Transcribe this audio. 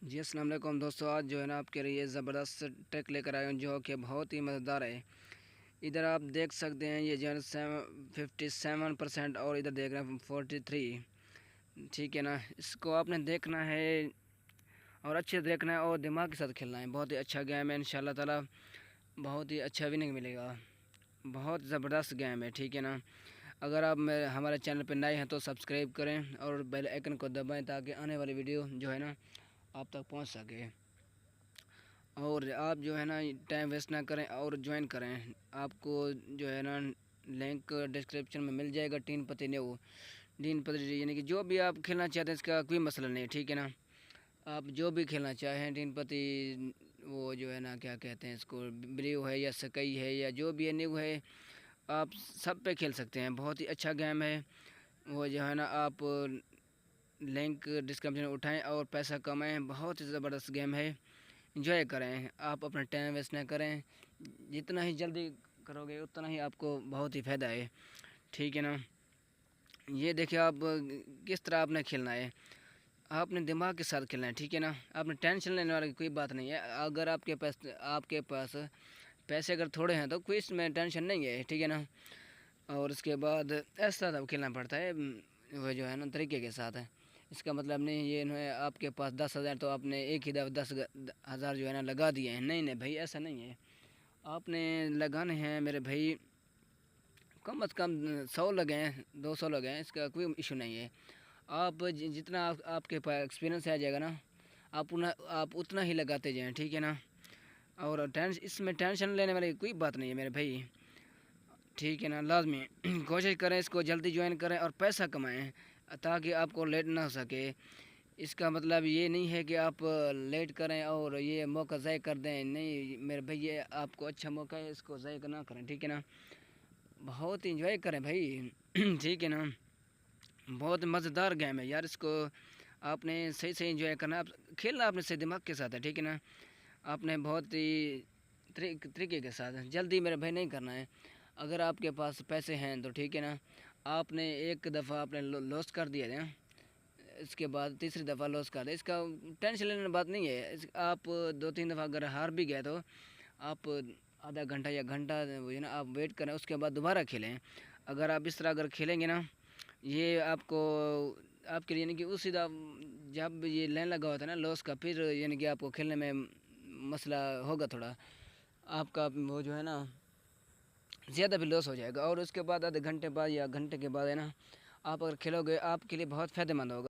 جی السلام علیکم دوستو، آج جو ہے نا آپ کے لیے زبردست ٹریک لے کر آئے ہوں جو کہ بہت ہی مزیدار ہے۔ ادھر آپ دیکھ سکتے ہیں یہ جو ہے 57% اور ادھر دیکھ رہے ہیں 43۔ ٹھیک ہے نا، اس کو آپ نے دیکھنا ہے اور اچھے سے دیکھنا ہے اور دماغ کے ساتھ کھیلنا ہے۔ بہت ہی اچھا گیم ہے، انشاءاللہ تعالی بہت ہی اچھا وننگ ملے گا۔ بہت زبردست گیم ہے، ٹھیک ہے نا۔ اگر آپ ہمارے چینل پہ نئے ہیں تو سبسکرائب کریں اور بیل آئیکن کو دبائیں تاکہ آنے والی ویڈیو جو ہے نا آپ تک پہنچ سکے۔ اور آپ جو ہے نا ٹائم ویسٹ نہ کریں اور جوائن کریں۔ آپ کو جو ہے نا لنک ڈسکرپشن میں مل جائے گا۔ ٹین پتی یعنی کہ جو بھی آپ کھیلنا چاہتے ہیں اس کا کوئی مسئلہ نہیں، ٹھیک ہے نا۔ آپ جو بھی کھیلنا چاہیں، ٹین پتی وہ جو ہے نا کیا کہتے ہیں اس کو، بلیو ہے یا سکئی ہے یا جو بھی ہے نیو ہے، آپ سب پہ کھیل سکتے ہیں۔ بہت ہی اچھا گیم ہے وہ جو ہے نا، آپ لنک ڈسکرپشن میں اٹھائیں اور پیسہ کمائیں۔ بہت ہی زبردست گیم ہے، انجوائے کریں۔ آپ اپنا ٹائم ویسٹ نہ کریں، جتنا ہی جلدی کرو گے اتنا ہی آپ کو بہت ہی فائدہ ہے، ٹھیک ہے نا۔ یہ دیکھیں آپ کس طرح آپ نے کھیلنا ہے، آپ نے دماغ کے ساتھ کھیلنا ہے، ٹھیک ہے نا۔ آپ نے ٹینشن لینے والی کوئی بات نہیں ہے۔ اگر آپ کے پاس پیسے اگر تھوڑے ہیں تو کوئی اس میں ٹینشن نہیں ہے، ٹھیک ہے نا۔ اور اس کے بعد ایسا تب کھیلنا پڑتا ہے وہ جو ہے نا طریقے کے ساتھ ہے۔ اس کا مطلب نہیں یہ آپ کے پاس 10,000 تو آپ نے ایک ہی دفعہ 10,000 جو ہے نا لگا دیے ہیں، نہیں بھائی، ایسا نہیں ہے۔ آپ نے لگانے ہیں میرے بھائی، کم از کم 100 لگیں، 200 لگیں، اس کا کوئی ایشو نہیں ہے۔ آپ جتنا آپ کے پاس ایکسپیرینس آ جائے گا نا، آپ اتنا ہی لگاتے جائیں، ٹھیک ہے نا۔ اور اس میں ٹینشن لینے والی کوئی بات نہیں ہے میرے بھائی، ٹھیک ہے نا۔ لازمی کوشش کریں اس کو جلدی جوائن کریں اور پیسہ کمائیں تاکہ آپ کو لیٹ نہ ہو سکے۔ اس کا مطلب یہ نہیں ہے کہ آپ لیٹ کریں اور یہ موقع ضائع کر دیں، نہیں میرے بھائی، یہ آپ کو اچھا موقع ہے، اس کو ضائع نہ کریں، ٹھیک ہے نا۔ بہت انجوائے کریں بھائی، ٹھیک ہے نا۔ بہت مزیدار گیم ہے یار، اس کو آپ نے صحیح انجوائے کرنا، کھیلنا آپ نے صحیح دماغ کے ساتھ ہے، ٹھیک ہے نا۔ آپ نے بہت ہی طریقے کے ساتھ جلدی میرے بھائی نہیں کرنا ہے۔ اگر آپ کے پاس پیسے ہیں تو ٹھیک ہے نا، آپ نے ایک دفعہ آپ نے لوس کر دیا ہے، اس کے بعد تیسری دفعہ لاس کر دے، اس کا ٹینشن لینے بات نہیں ہے۔ آپ 2-3 دفعہ اگر ہار بھی گئے تو آپ آدھا گھنٹہ یا گھنٹہ نا آپ ویٹ کریں، اس کے بعد دوبارہ کھیلیں۔ اگر آپ اس طرح اگر کھیلیں گے نا، یہ آپ کے لیے یعنی کہ اسی جب یہ لائن لگا ہوتا ہے نا لاس کا، پھر یعنی کہ آپ کو کھیلنے میں مسئلہ ہوگا تھوڑا، آپ کا وہ جو ہے نا زیادہ بھی لاس ہو جائے گا۔ اور اس کے بعد آدھے گھنٹے بعد یا گھنٹے کے بعد ہے نا، آپ اگر کھیلو گے آپ کے لیے بہت فائدہ مند ہوگا۔